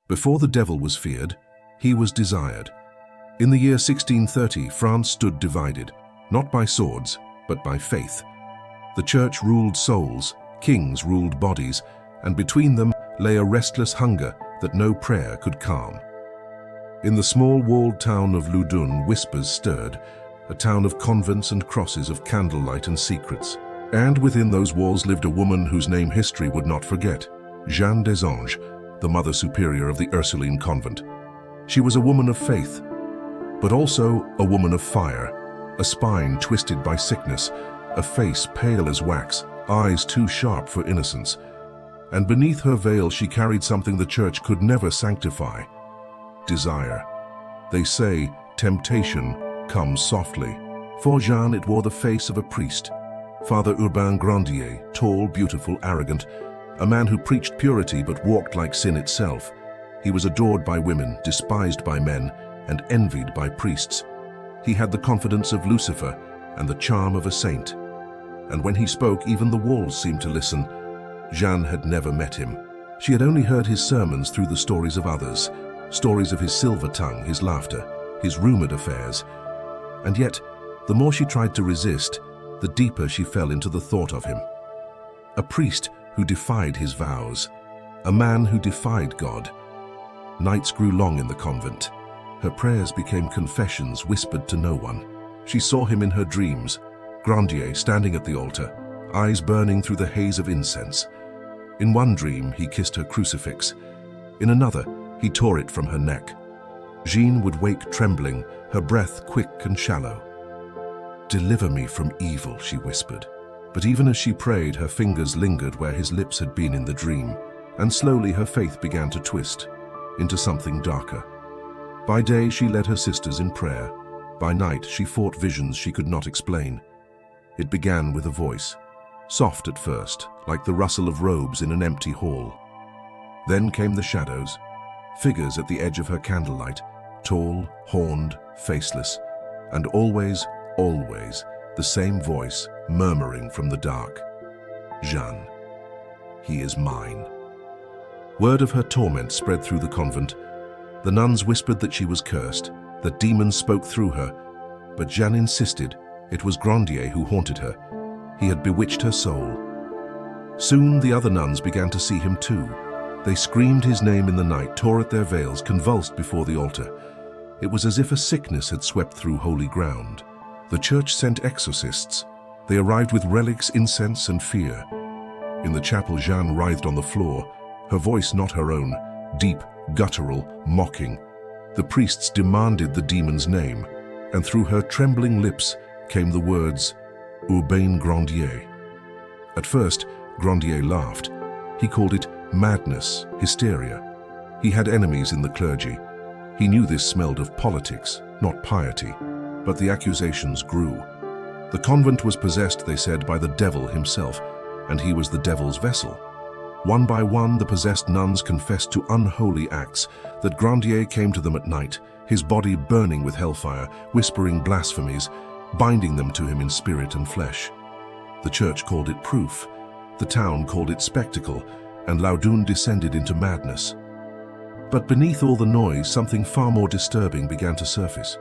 Before the devil was feared, he was desired. In the year 1630, France stood divided, not by swords, but by faith. The church ruled souls, kings ruled bodies, and between them lay a restless hunger that no prayer could calm. In the small walled town of Loudun, whispers stirred, a town of convents and crosses, of candlelight and secrets. And within those walls lived a woman whose name history would not forget, Jeanne des Anges, the Mother Superior of the Ursuline convent. She was a woman of faith, but also a woman of fire, a spine twisted by sickness, a face pale as wax, eyes too sharp for innocence. And beneath her veil she carried something the church could never sanctify: desire. They say temptation comes softly. For Jeanne it wore the face of a priest, Father Urbain Grandier, tall, beautiful, arrogant, a man who preached purity but walked like sin itself. He was adored by women, despised by men, and envied by priests. He had the confidence of Lucifer and the charm of a saint. And when he spoke, even the walls seemed to listen. Jeanne had never met him. She had only heard his sermons through the stories of others, stories of his silver tongue, his laughter, his rumored affairs. And yet, the more she tried to resist, the deeper she fell into the thought of him. A priest who defied his vows, a man who defied God. Nights grew long in the convent. Her prayers became confessions whispered to no one. She saw him in her dreams, Grandier standing at the altar, eyes burning through the haze of incense. In one dream, he kissed her crucifix. In another, he tore it from her neck. Jeanne would wake trembling, her breath quick and shallow. "Deliver me from evil," she whispered. But even as she prayed, her fingers lingered where his lips had been in the dream, and slowly her faith began to twist into something darker. By day, she led her sisters in prayer. By night, she fought visions she could not explain. It began with a voice, soft at first, like the rustle of robes in an empty hall. Then came the shadows, figures at the edge of her candlelight, tall, horned, faceless, and always, always, the same voice murmuring from the dark. "Jeanne, he is mine." Word of her torment spread through the convent. The nuns whispered that she was cursed, that demons spoke through her, but Jeanne insisted it was Grandier who haunted her. He had bewitched her soul. Soon the other nuns began to see him too. They screamed his name in the night, tore at their veils, convulsed before the altar. It was as if a sickness had swept through holy ground. The church sent exorcists. They arrived with relics, incense, and fear. In the chapel, Jeanne writhed on the floor, her voice not her own, deep, guttural, mocking. The priests demanded the demon's name, and through her trembling lips came the words, Urbain Grandier. At first, Grandier laughed. He called it madness, hysteria. He had enemies in the clergy. He knew this smelled of politics, not piety. But the accusations grew. The convent was possessed, they said, by the devil himself, and he was the devil's vessel. One by one, the possessed nuns confessed to unholy acts, that Grandier came to them at night, his body burning with hellfire, whispering blasphemies, binding them to him in spirit and flesh. The church called it proof, the town called it spectacle, and Loudun descended into madness. But beneath all the noise, something far more disturbing began to surface.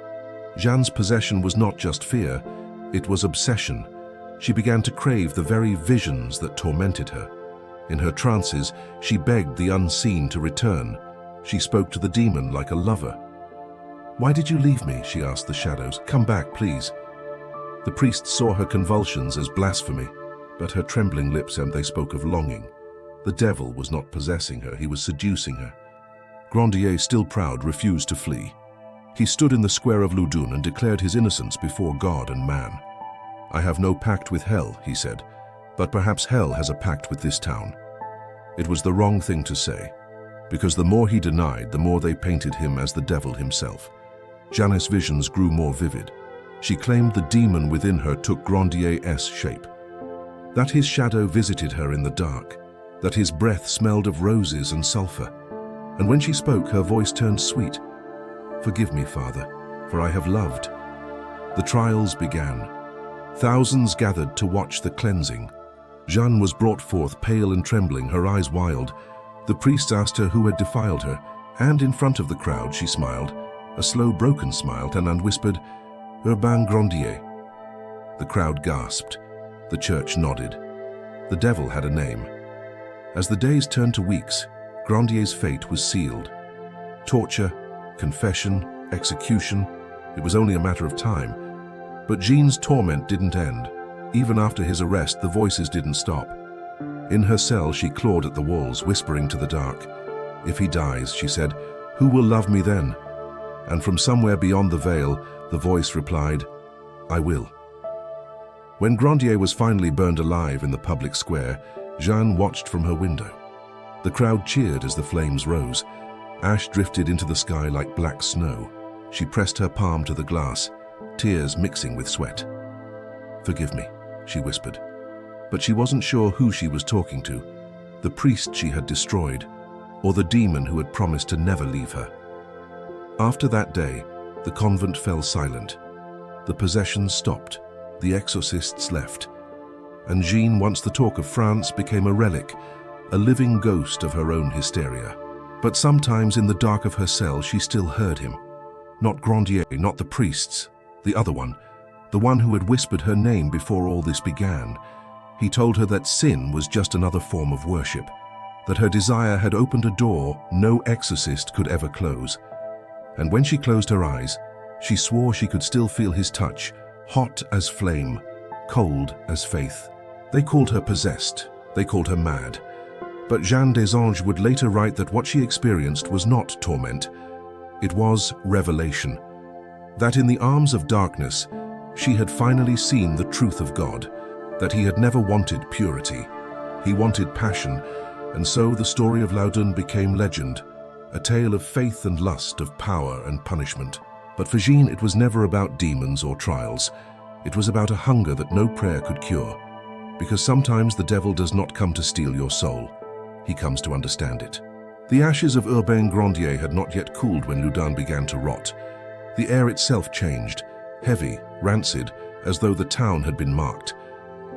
Jeanne's possession was not just fear, it was obsession. She began to crave the very visions that tormented her. In her trances, she begged the unseen to return. She spoke to the demon like a lover. "Why did you leave me?" she asked the shadows. "Come back, please." The priests saw her convulsions as blasphemy, but her trembling lips, and they spoke of longing. The devil was not possessing her, he was seducing her. Grandier, still proud, refused to flee. He stood in the square of Loudun and declared his innocence before God and man. "I have no pact with hell," he said, "but perhaps hell has a pact with this town." It was the wrong thing to say, because the more he denied, the more they painted him as the devil himself. Jeanne's visions grew more vivid. She claimed the demon within her took Grandier's shape, that his shadow visited her in the dark, that his breath smelled of roses and sulfur. And when she spoke, her voice turned sweet. "Forgive me, Father, for I have loved." The trials began. Thousands gathered to watch the cleansing. Jeanne was brought forth, pale and trembling, her eyes wild. The priests asked her who had defiled her, And in front of the crowd she smiled, a slow broken smile, and whispered, "Urbain Grandier." The crowd gasped. The church nodded. The devil had a name. As the days turned to weeks, Grandier's fate was sealed. Torture, confession, execution, it was only a matter of time. But Jeanne's torment didn't end. Even after his arrest, the voices didn't stop. In her cell, she clawed at the walls, whispering to the dark. "If he dies," she said, "who will love me then?" And from somewhere beyond the veil, the voice replied, "I will." When Grandier was finally burned alive in the public square, Jeanne watched from her window. The crowd cheered as the flames rose. Ash drifted into the sky like black snow. She pressed her palm to the glass, tears mixing with sweat. "Forgive me," she whispered. But she wasn't sure who she was talking to, the priest she had destroyed, or the demon who had promised to never leave her. After that day, the convent fell silent. The possessions stopped, the exorcists left, and Jeanne, once the talk of France, became a relic, a living ghost of her own hysteria. But sometimes in the dark of her cell she still heard him. Not Grandier, not the priests, the other one, the one who had whispered her name before all this began. He told her that sin was just another form of worship, that her desire had opened a door no exorcist could ever close. And when she closed her eyes, she swore she could still feel his touch, hot as flame, cold as faith. They called her possessed, they called her mad. But Jeanne des Anges would later write that what she experienced was not torment, it was revelation. That in the arms of darkness, she had finally seen the truth of God, that he had never wanted purity. He wanted passion, and so the story of Loudun became legend, a tale of faith and lust, of power and punishment. But for Jeanne, it was never about demons or trials. It was about a hunger that no prayer could cure, because sometimes the devil does not come to steal your soul. He comes to understand it. The ashes of Urbain Grandier had not yet cooled when Loudun began to rot. The air itself changed, heavy, rancid, as though the town had been marked.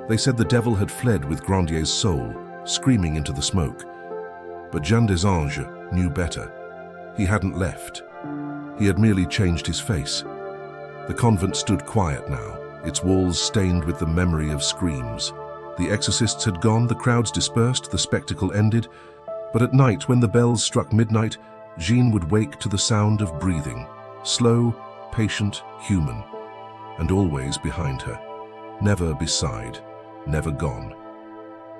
They said the devil had fled with Grandier's soul, screaming into the smoke. But Jeanne des Anges knew better. He hadn't left. He had merely changed his face. The convent stood quiet now, its walls stained with the memory of screams. The exorcists had gone, the crowds dispersed, the spectacle ended. But at night, when the bells struck midnight, Jeanne would wake to the sound of breathing, slow, patient, human, and always behind her, never beside, never gone.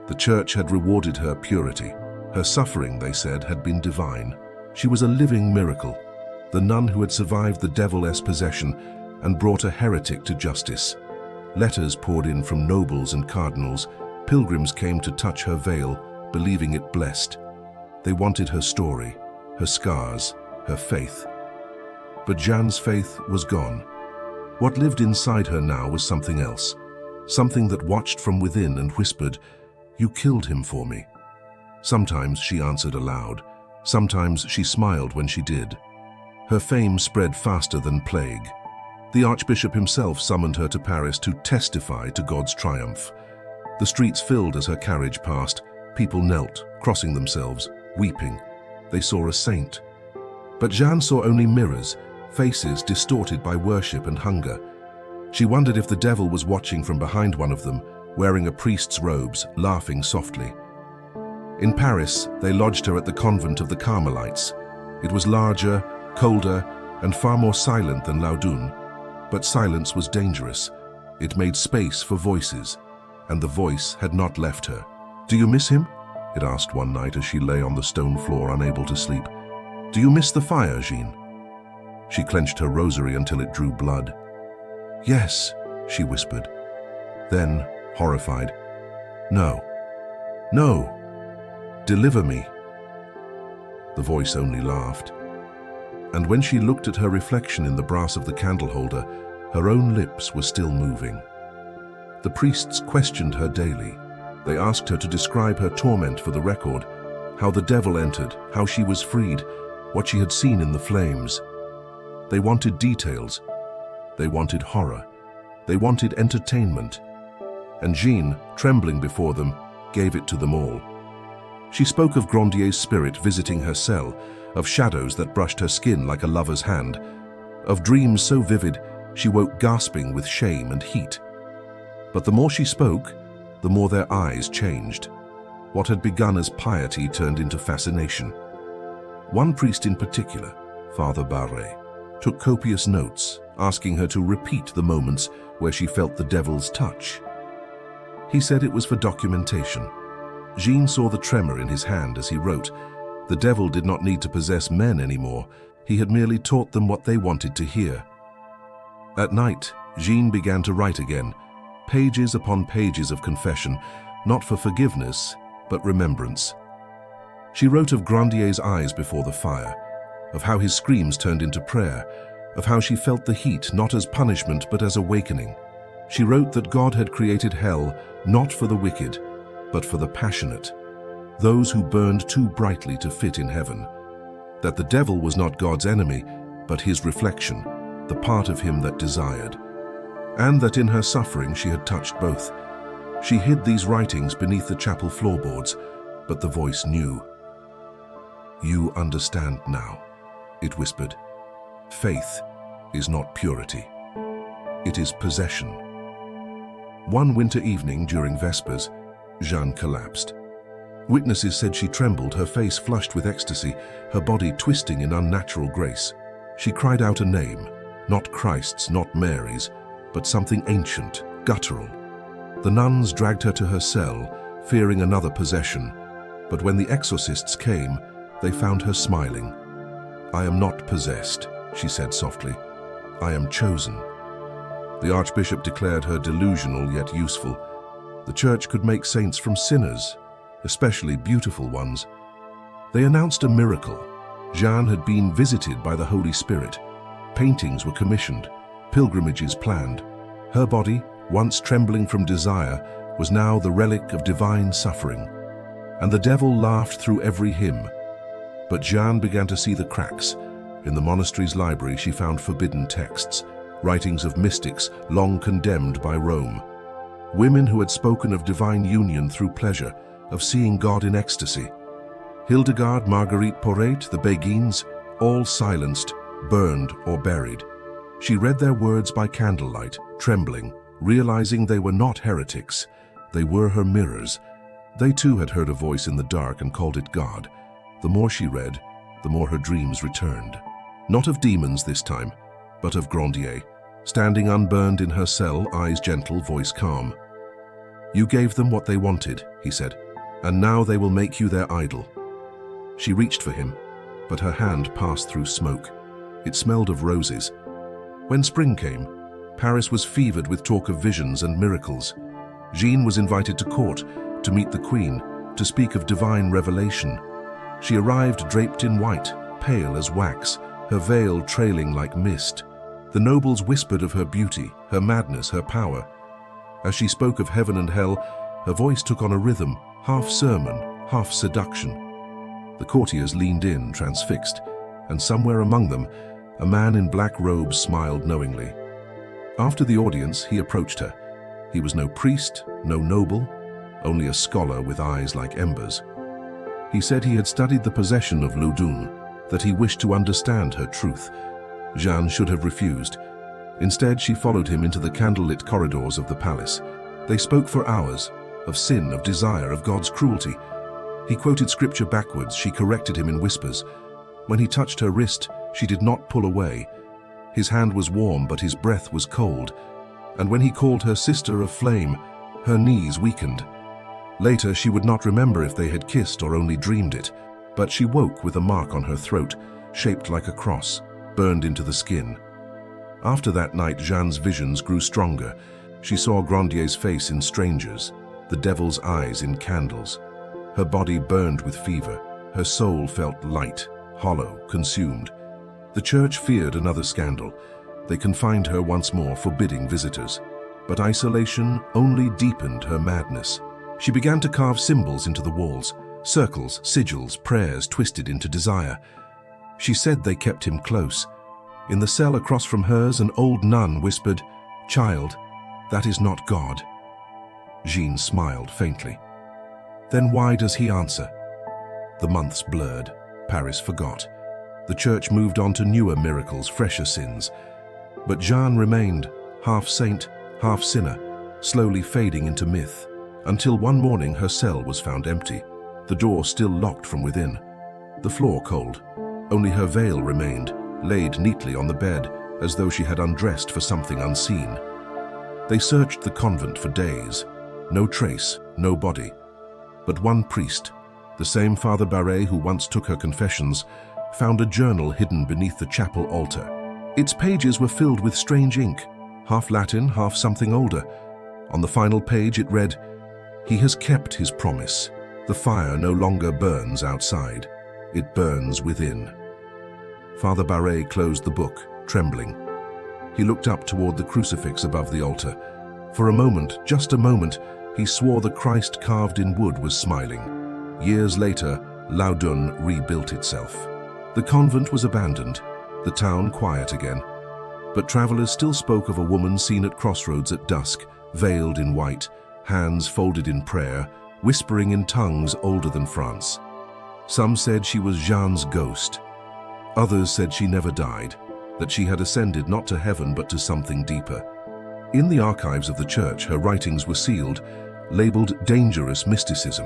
The church had rewarded her purity. Her suffering, they said, had been divine. She was a living miracle, the nun who had survived the devil's possession and brought a heretic to justice. Letters poured in from nobles and cardinals. Pilgrims came to touch her veil, believing it blessed. They wanted her story, her scars, her faith. But Jeanne's faith was gone. What lived inside her now was something else, something that watched from within and whispered, "You killed him for me." Sometimes she answered aloud. Sometimes she smiled when she did. Her fame spread faster than plague. The Archbishop himself summoned her to Paris to testify to God's triumph. The streets filled as her carriage passed. People knelt, crossing themselves, weeping. They saw a saint. But Jeanne saw only mirrors, faces distorted by worship and hunger. She wondered if the devil was watching from behind one of them, wearing a priest's robes, laughing softly. In Paris, they lodged her at the convent of the Carmelites. It was larger, colder, and far more silent than Loudun. But silence was dangerous. It made space for voices, and the voice had not left her. "Do you miss him?" it asked one night as she lay on the stone floor unable to sleep. "Do you miss the fire, Jeanne?" She clenched her rosary until it drew blood. "Yes," she whispered. Then, horrified, "No, no, deliver me." The voice only laughed. And when she looked at her reflection in the brass of the candle holder, her own lips were still moving. The priests questioned her daily. They asked her to describe her torment for the record, how the devil entered, how she was freed, what she had seen in the flames. They wanted details. They wanted horror. They wanted entertainment. And Jeanne, trembling before them, gave it to them all. She spoke of Grandier's spirit visiting her cell, of shadows that brushed her skin like a lover's hand, of dreams so vivid she woke gasping with shame and heat. But the more she spoke, the more their eyes changed. What had begun as piety turned into fascination. One priest in particular, Father Barre, took copious notes, asking her to repeat the moments where she felt the devil's touch. He said it was for documentation. Jeanne saw the tremor in his hand as he wrote. The devil did not need to possess men anymore. He had merely taught them what they wanted to hear. At night, Jeanne began to write again, pages upon pages of confession, not for forgiveness, but remembrance. She wrote of Grandier's eyes before the fire, of how his screams turned into prayer, of how she felt the heat not as punishment but as awakening. She wrote that God had created hell not for the wicked, but for the passionate, those who burned too brightly to fit in heaven, that the devil was not God's enemy, but his reflection, the part of him that desired, and that in her suffering she had touched both. She hid these writings beneath the chapel floorboards, but the voice knew. "You understand now," it whispered. "Faith is not purity. It is possession." One winter evening during Vespers, Jeanne collapsed. Witnesses said she trembled, her face flushed with ecstasy, her body twisting in unnatural grace. She cried out a name, not Christ's, not Mary's, but something ancient, guttural. The nuns dragged her to her cell, fearing another possession, but when the exorcists came, they found her smiling. "I am not possessed," she said softly. "I am chosen." The archbishop declared her delusional yet useful. The church could make saints from sinners, especially beautiful ones. They announced a miracle. Jeanne had been visited by the Holy Spirit. Paintings were commissioned, pilgrimages planned. Her body, once trembling from desire, was now the relic of divine suffering. And the devil laughed through every hymn. But Jeanne began to see the cracks. In the monastery's library she found forbidden texts, writings of mystics long condemned by Rome. Women who had spoken of divine union through pleasure, of seeing God in ecstasy. Hildegard, Marguerite Porete, the Béguines, all silenced, burned or buried. She read their words by candlelight, trembling, realizing they were not heretics. They were her mirrors. They too had heard a voice in the dark and called it God. The more she read, the more her dreams returned. Not of demons this time, but of Grandier, standing unburned in her cell, eyes gentle, voice calm. "You gave them what they wanted," he said, "and now they will make you their idol." She reached for him, but her hand passed through smoke. It smelled of roses. When spring came, Paris was fevered with talk of visions and miracles. Jeanne was invited to court, to meet the queen, to speak of divine revelation. She arrived draped in white, pale as wax, her veil trailing like mist. The nobles whispered of her beauty, her madness, her power. As she spoke of heaven and hell, her voice took on a rhythm, half sermon, half seduction. The courtiers leaned in, transfixed, and somewhere among them, a man in black robes smiled knowingly. After the audience, he approached her. He was no priest, no noble, only a scholar with eyes like embers. He said he had studied the possession of Loudun, that he wished to understand her truth. Jeanne should have refused. Instead, she followed him into the candlelit corridors of the palace. They spoke for hours, of sin, of desire, of God's cruelty. He quoted scripture backwards. She corrected him in whispers. When he touched her wrist, she did not pull away. His hand was warm, but his breath was cold. And when he called her sister of flame, her knees weakened. Later, she would not remember if they had kissed or only dreamed it, but she woke with a mark on her throat, shaped like a cross, burned into the skin. After that night, Jeanne's visions grew stronger. She saw Grandier's face in strangers, the devil's eyes in candles. Her body burned with fever. Her soul felt light, hollow, consumed. The church feared another scandal. They confined her once more, forbidding visitors. But isolation only deepened her madness. She began to carve symbols into the walls, circles, sigils, prayers twisted into desire. She said they kept him close. In the cell across from hers, an old nun whispered, "Child, that is not God." Jeanne smiled faintly. "Then why does he answer?" The months blurred. Paris forgot. The church moved on to newer miracles, fresher sins. But Jeanne remained, half saint, half sinner, slowly fading into myth, until one morning her cell was found empty, the door still locked from within, the floor cold. Only her veil remained, laid neatly on the bed, as though she had undressed for something unseen. They searched the convent for days. No trace, no body. But one priest, the same Father Barret who once took her confessions, found a journal hidden beneath the chapel altar. Its pages were filled with strange ink, half Latin, half something older. On the final page it read, "He has kept his promise. The fire no longer burns outside. It burns within." Father Barret closed the book, trembling. He looked up toward the crucifix above the altar. For a moment, just a moment, he swore the Christ carved in wood was smiling. Years later, Loudun rebuilt itself. The convent was abandoned, the town quiet again. But travelers still spoke of a woman seen at crossroads at dusk, veiled in white, hands folded in prayer, whispering in tongues older than France. Some said she was Jeanne's ghost. Others said she never died, that she had ascended not to heaven but to something deeper. In the archives of the church, her writings were sealed, labeled dangerous mysticism.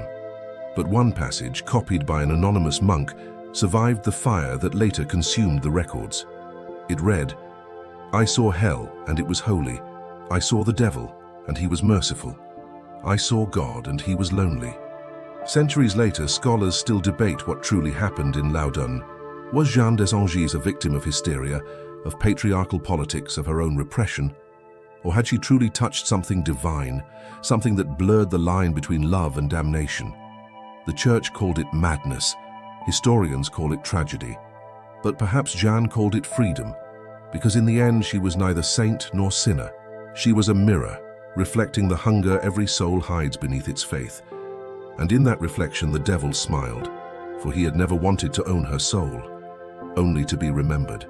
But one passage, copied by an anonymous monk, survived the fire that later consumed the records. It read, "I saw hell, and it was holy. I saw the devil, and he was merciful. I saw God, and he was lonely." Centuries later, scholars still debate what truly happened in Loudun. Was Jeanne des Anges a victim of hysteria, of patriarchal politics, of her own repression? Or had she truly touched something divine, something that blurred the line between love and damnation? The church called it madness. Historians call it tragedy. But perhaps Jeanne called it freedom, because in the end she was neither saint nor sinner. She was a mirror, reflecting the hunger every soul hides beneath its faith. And in that reflection the devil smiled, for he had never wanted to own her soul, only to be remembered.